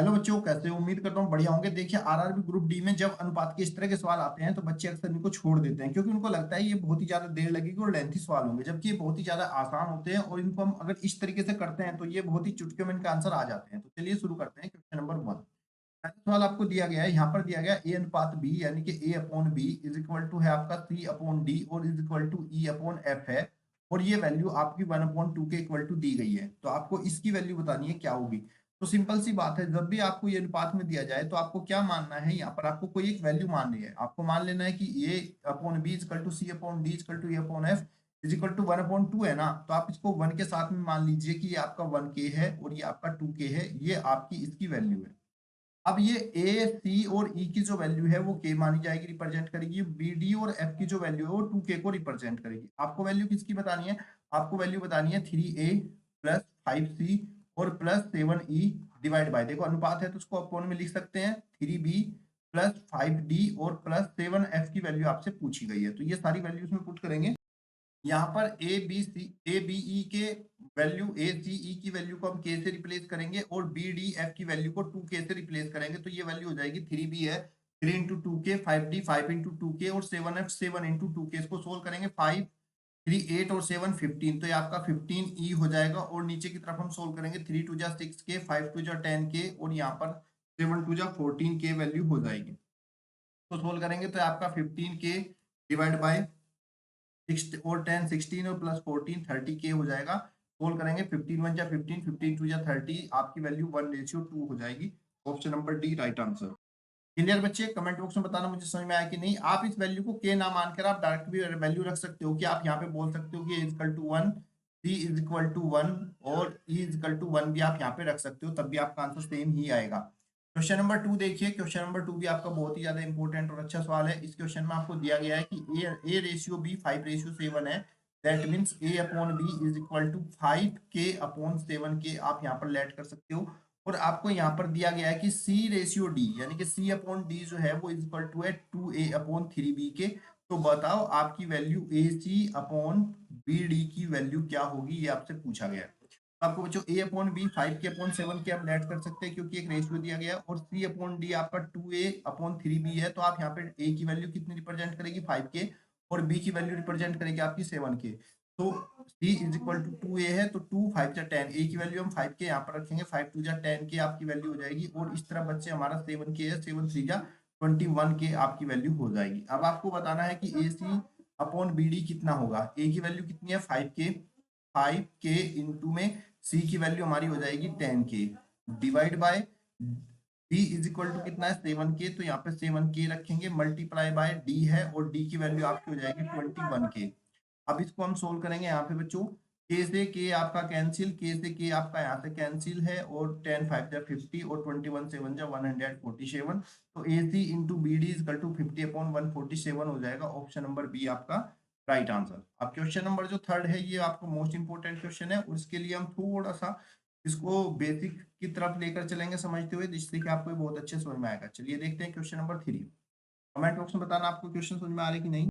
Hello बच्चों, कैसे हो? उम्मीद करता हूँ बढ़िया होंगे। देखिए, आरआरबी ग्रुप डी में जब अनुपात के इस तरह के सवाल आते हैं तो बच्चे अक्सर इनको छोड़ देते हैं, क्योंकि उनको लगता है ये बहुत ही ज्यादा देर लगेगी और लेंथी सवाल होंगे, जबकि ये बहुत ही ज्यादा आसान होते हैं और इनको हम अगर इस तरीके से करते हैं तो ये बहुत ही चुटकियों में इनका आंसर आ जाते हैं। तो चलिए शुरू करते हैं। क्वेश्चन नंबर 1, पहला सवाल आपको दिया गया है, यहाँ पर दिया गया ए अनुपात बी यानी कि A upon B is equal to है आपका सी अपॉन डी और is equal to E upon F है, और ये वैल्यू आपकी 1/2 के इक्वल टू दी गई है। तो आपको इसकी वैल्यू बतानी है क्या होगी। तो सिंपल सी बात है, जब भी आपको ये अनुपात में दिया जाए तो आपको क्या मानना है, यहाँ पर आपको कोई एक वैल्यू माननी है। आपको मान लेना है कि A upon B is equal to C upon D is equal to A upon F is equal to 1/2 है ना। तो आप इसको 1 के साथ में मान लीजिए कि ये आपका 1 के है और ये आपका 2 के है। ये आपकी इसकी वैल्यू है। अब ये ए सी और ई की जो वैल्यू है वो के मानी जाएगी, रिप्रेजेंट करेगी। बी डी और एफ की जो वैल्यू है वो 2 के को रिप्रेजेंट करेगी। आपको वैल्यू किसकी बतानी है? आपको वैल्यू बतानी है 3a प्लस 5c और प्लस 7e डिवाइड बाय, देखो अनुपात है तो उसको अपोन में लिख सकते हैं, 3b प्लस 5d और प्लस 7f की वैल्यू आपसे पूछी गई है। तो ये सारी वैल्यूज में पुट करेंगे। यहाँ पर ए बी ई के वैल्यू, ए सी ई की वैल्यू को हम के से रिप्लेस करेंगे और बी डी एफ की वैल्यू को 2 के से रिप्लेस करेंगे। तो ये वैल्यू हो जाएगी 3b है 3 इंटू 2 के, 5d 5 इंटू 2 के और 7f 7 इंटू 2 के। इसको सोल्व करेंगे, 5 3 8 और 7 15, तो ये आपका 15e हो जाएगा। और नीचे की तरफ हम सोल्व करेंगे, 3 2 जा 6 के, 5 2 जा 10 के और यहाँ पर 7 2 जा 14 के वैल्यू हो जाएगी। तो सोल्व करेंगे तो आपका 15 के डिवाइड बाय 6 और 10 16 और प्लस 14 30 के हो जाएगा। सोल्व करेंगे, 15 1 जा 15, 15 2 जा 30, आपकी वैल्यू 1:2 हो जाएगी। Option number D right answer. Clear बच्चे? कमेंट बॉक्स में बताना मुझे समझ में आया कि नहीं। आप इस वैल्यू को के ना मानकर आप डायरेक्ट भी वैल्यू रख सकते हो कि आप यहाँ पे बोल सकते हो कि A is equal to 1, C is equal to 1 और ई इजकल टू 1 भी आप यहाँ पे रख सकते हो, तब भी आपका आंसर सेम ही आएगा। क्वेश्चन नंबर 2 देखिए। क्वेश्चन नंबर 2 भी आपका बहुत ही ज्यादा इंपॉर्टेंट और अच्छा सवाल है। इस क्वेश्चन में आपको दिया गया है कि ए रेशियो बी 5:7 है। That means A upon B is equal to 5 के अपॉन 7 के, आप यहाँ पर लेट कर सकते हो। और आपको यहाँ पर दिया गया है कि C रेशियो D यानी कि C अपॉन डी जो है वो इज इक्वल टू है 2a अपॉन 3b के। तो बताओ आपकी वैल्यू AC अपॉन BD की वैल्यू क्या होगी, ये आपसे पूछा गया है। तो आपको बच्चों A अपॉन बी 5 के अपॉन 7 के आप लेट कर सकते हैं क्योंकि एक रेशियो दिया गया है, और C अपॉन डी आपका 2a अपॉन 3b है। तो आप यहाँ पे A की वैल्यू कितनी रिप्रेजेंट करेगी, 5 के, और B की वैल्यू रिप्रेजेंट करेगी आपकी 7 के। तो C is equal to 2a है तो 2 5 जा 10, a की वैल्यू हम 5 के यहाँ पर रखेंगे, 5 2 जा 10 के आपकी वैल्यू हो जाएगी। और इस तरह बच्चे हमारा 7 के है, 7 3 जा 21 के आपकी वैल्यू हो जाएगी। अब आपको बताना है कि ए सी अपॉन बी डी कितना होगा। ए की वैल्यू कितनी है, 5 के, 5 के इंटू में सी की वैल्यू हमारी हो जाएगी 10 के divide by D is equal to कितना है, 7 के, तो यहाँ पे 7 के रखेंगे, मल्टीप्लाई बाय डी है और डी की वैल्यू आपकी हो जाएगी 21 के। अब इसको हम सोल्व करेंगे यहाँ पे बच्चों, के से के आपका कैंसिल, के से के आपका यहाँ से कैंसिल है, और 10 5 जा 50 और 21 7 जा 147। तो A C into B D is equal to 50 upon 147 हो जाएगा। ऑप्शन नंबर बी आपका राइट आंसर। अब क्वेश्चन नंबर जो थर्ड है ये आपको मोस्ट इंपोर्टेंट क्वेश्चन है, और इसके लिए हम थोड़ा सा इसको बेसिक की तरफ लेकर चलेंगे समझते हुए, जिससे कि आपको ये बहुत अच्छे समझ में आएगा। चलिए देखते हैं क्वेश्चन नंबर 3। कमेंट बॉक्स में बताना आपको क्वेश्चन समझ में आ रहा है कि नहीं।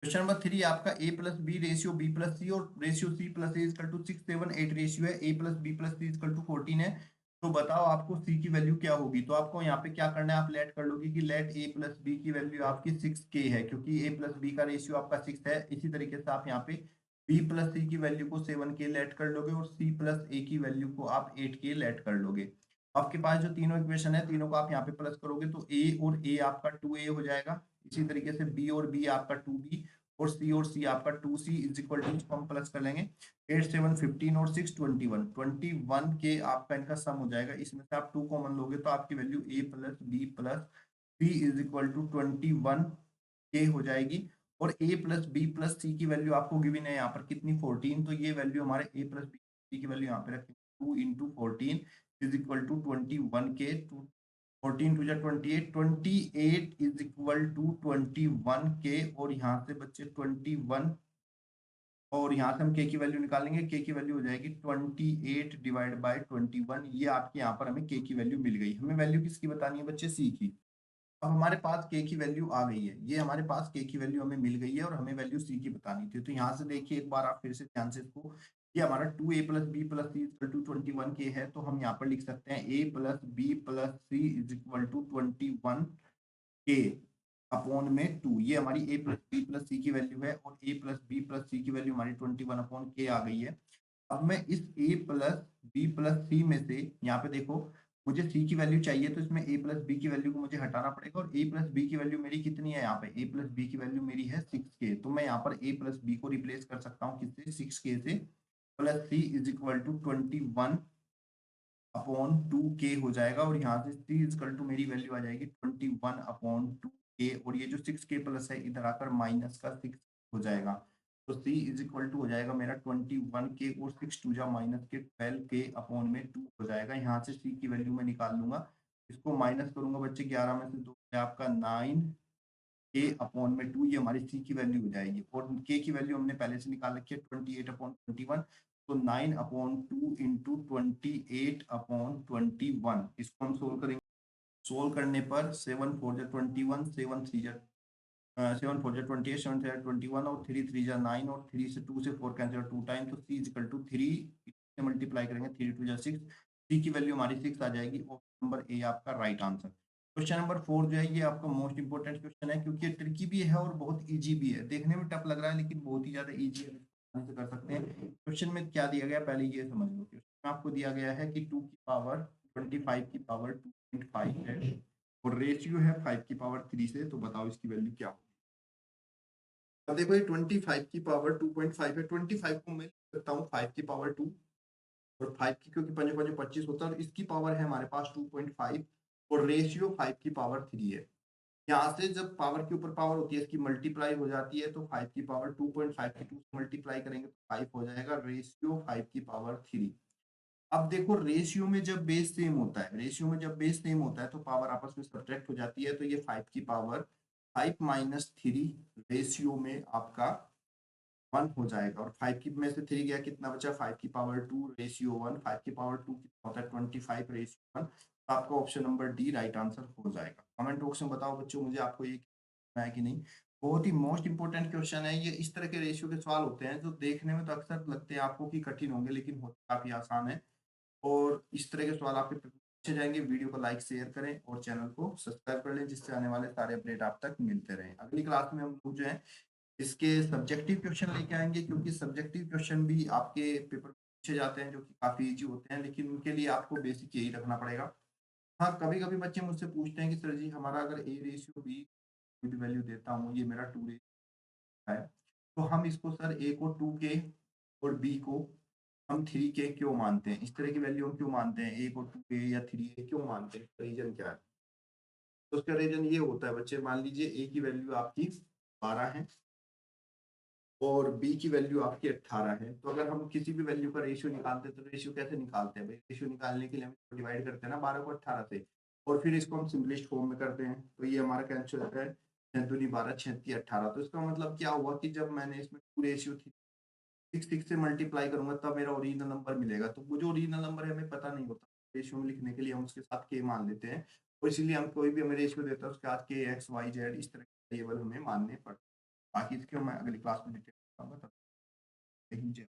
क्वेश्चन नंबर 3 आपका A plus B ratio B plus C और ratio C plus A is equal to 6 7 8 ratio है, A plus B plus C is equal to 14 है। तो बताओ आपको सी की वैल्यू क्या होगी। तो आपको यहाँ पे क्या करना है, आप लेट कर लोगे कि लेट ए प्लस बी की वैल्यू आपकी 6 के है, क्योंकि ए प्लस बी का रेशियो आपका 6 है। इसी तरीके से आप यहाँ पे बी प्लस सी की वैल्यू को 7 के लेट कर लोगे और सी प्लस ए की वैल्यू को आप 8 के लेट कर लोगे। आपके पास जो तीनों इक्वेशन है, तीनों को आप यहाँ पे प्लस करोगे तो ए और ए आपका 2a हो जाएगा। इसी तरीके से बी और बी आपका 2b और सी आपका 2c इज इक्वल टू, इसको हम प्लस कर लेंगे, 8 7 15 और 6 21 के आपका इनका सम हो जाएगा। इसमें से आप 2 कॉमन लोगे तो आपकी value a plus B plus C is equal to 21 के हो जाएगी। और a plus B plus C की वैल्यू आपको गिवन है यहाँ पर कितनी, 14। तो ये वैल्यू हमारे a प्लस बी की वैल्यू यहाँ पे रखेंगे, 2 इंटू 14 इज इक्वल टू 21 के। 14 टू जा 28, 28 इज इक्वल टू 21 के, और यहाँ से बच्चे 21, और यहाँ से हम के की वैल्यू निकालेंगे, के की वैल्यू हो जाएगी 28 डिवाइड बाय 21। ये आपके यहाँ पर हमें के की वैल्यू मिल गई। हमें वैल्यू किसकी बतानी है बच्चे, सी की। अब हमारे पास के की वैल्यू आ गई है, ये हमारे पास के की वैल्यू हमें मिल गई है और हमें वैल्यू सी की बतानी थी। तो यहाँ से देखिए एक बार आप फिर से ध्यान से इसको ये हमारा 2a+b+c = 21k है, तो हम यहाँ पर लिख सकते हैं a+b+c = 21k अपॉन में 2। ये हमारी a+b+c की वैल्यू है और a+b+c की वैल्यू हमारी 21/k आ गई है। अब मैं इस a+b+c में से यहाँ पे देखो, मुझे c की वैल्यू चाहिए, तो इसमें a+b की वैल्यू को मुझे हटाना पड़ेगा और a+b की वैल्यू मेरी कितनी है यहाँ पे? a+b की वैल्यू मेरी है 6k। तो मैं यहाँ पर a+b को रिप्लेस कर सकता हूँ किससे? 6k से। प्लस c = 21/2k हो जाएगा और यहाँ से c = मेरी वैल्यू आ जाएगी 21/2k और ये जो 6k प्लस है इधर आकर माइनस का 6 हो जाएगा। तो c = हो जाएगा मेरा 21k और 6 2 जा माइनस के 12k अपॉन में 2 हो जाएगा। यहाँ से c की वैल्यू मैं निकाल लूंगा, इसको माइनस करूंगा बच्चे, 11 में से 2 आपका 9k/2, ये हमारी c की वैल्यू हो जाएगी और k की वैल्यू हमने पहले से निकाल रखी है 28/21। तो 9/2 इंटू 28/21, इसको हम सोल्व करेंगे। सोल्व करने पर 7 4 जा 21, 7 3 जा 7 4 जा 28, 7 3 जा 21 और 3 3 जा 9 और 3 से 2 से 4 कैंसिल 2 टाइम, तो c = 3 से मल्टीप्लाई करेंगे, 3 2 जा 6, c की वैल्यू हमारी 6 आ जाएगी। ऑप्शन नंबर ए आपका राइट आंसर। क्वेश्चन नंबर 4 जो है ये आपका मोस्ट इंपोर्टेंट क्वेश्चन है, क्योंकि ये ट्रिकी भी है और बहुत इजी भी है। देखने में टफ लग रहा है लेकिन बहुत ही ज्यादा इजी है, आसानी से कर सकते हैं। क्वेश्चन में क्या दिया गया पहले ये समझ लो। क्वेश्चन में आपको दिया गया है कि 2 की पावर 25 की पावर 2.5 है और रेशियो है 5 की पावर 3 से, तो बताओ इसकी वैल्यू क्या होगी। अब देखो ये 25 की पावर 2.5 है, 25 को मैं लिख सकता हूँ 5 की पावर 2 और 5 की, क्योंकि 5 5 25 होता है और इसकी पावर है हमारे पास 2.5 और रेशियो 5 की पावर 3 है। यहाँ से जब पावर के ऊपर पावर होती है इसकी मल्टीप्लाई हो जाती है, तो 5 की पावर 2.5 की 2 से मल्टीप्लाई करेंगे तो 5 हो जाएगा, रेशियो 5 की पावर 3। अब देखो रेशियो में जब बेस सेम होता है, रेशियो में जब बेस सेम होता है तो पावर आपस में सब्ट्रैक्ट हो जाती है, तो ये 5 की पावर 5 - 3 रेशियो में आपका 1 हो जाएगा और 5 की में से 3 गया, कितना बचा? 5 की पावर 2 रेशियो 1। 5 की पावर 2 कितना होता है? 25 रेशियो 1। तो आपका option number D right answer हो जाएगा। कमेंट बॉक्स में बताओ बच्चों मुझे, आपको ये है कि नहीं। बहुत ही मोस्ट इंपोर्टेंट क्वेश्चन है ये। इस तरह के रेशियो के सवाल होते हैं जो देखने में तो अक्सर लगते हैं आपको कि कठिन होंगे, लेकिन होते काफी आसान है और इस तरह के सवाल आपके पूछे जाएंगे। वीडियो को लाइक शेयर करें और चैनल को सब्सक्राइब कर लें, जिससे आने वाले सारे अपडेट आप तक मिलते रहें। अगली क्लास में हम लोग जो है इसके सब्जेक्टिव क्वेश्चन लेके आएंगे, क्योंकि सब्जेक्टिव क्वेश्चन भी आपके पेपर में पूछे जाते हैं जो कि काफी इजी होते हैं, लेकिन उनके लिए आपको बेसिक यही रखना पड़ेगा। हाँ, कभी कभी बच्चे मुझसे पूछते हैं कि सर जी हमारा अगर ए रेशियो बी कोई भी वैल्यू देता हूँ, ये मेरा 2 रेशियो है, तो हम इसको सर ए को 2k और बी को हम 3k क्यों मानते हैं? इस तरह की वैल्यू हम क्यों मानते हैं? ए को 2k या 3a क्यों मानते हैं? रीजन क्या है? तो उसका रीजन ये होता है बच्चे, मान लीजिए ए की वैल्यू आपकी 12 है और बी की वैल्यू आपकी 18 है, तो अगर हम किसी भी वैल्यू का रेशियो निकालते हैं तो रेशियो कैसे निकालते हैं भाई? रेशियो निकालने के लिए हम डिवाइड करते हैं ना 12 को 18 से और फिर इसको हम सिंपलेस्ट फॉर्म में करते हैं, तो ये हमारा कैंसिल होता है 6 दूनी 12 6 तिया 18। तो इसका मतलब क्या हुआ कि जब मैंने इसमें 2 रेशियो थी 6 से मल्टीप्लाई करूंगा तब मेरा ओरिजिनल नंबर मिलेगा। तो वो जो ओरिजिनल नंबर है हमें पता नहीं होता, रेशियो में लिखने के लिए हम उसके साथ के मान लेते हैं और इसीलिए हम कोई भी हमें रेशियो देता है उसके साथ के एक्स वाई जेड इस तरह के वेरिएबल हमें मानने पड़ते हैं। बाकी इसके मैं अगली क्लास में डिटेल बताऊंगा। तब तक के लिए जय।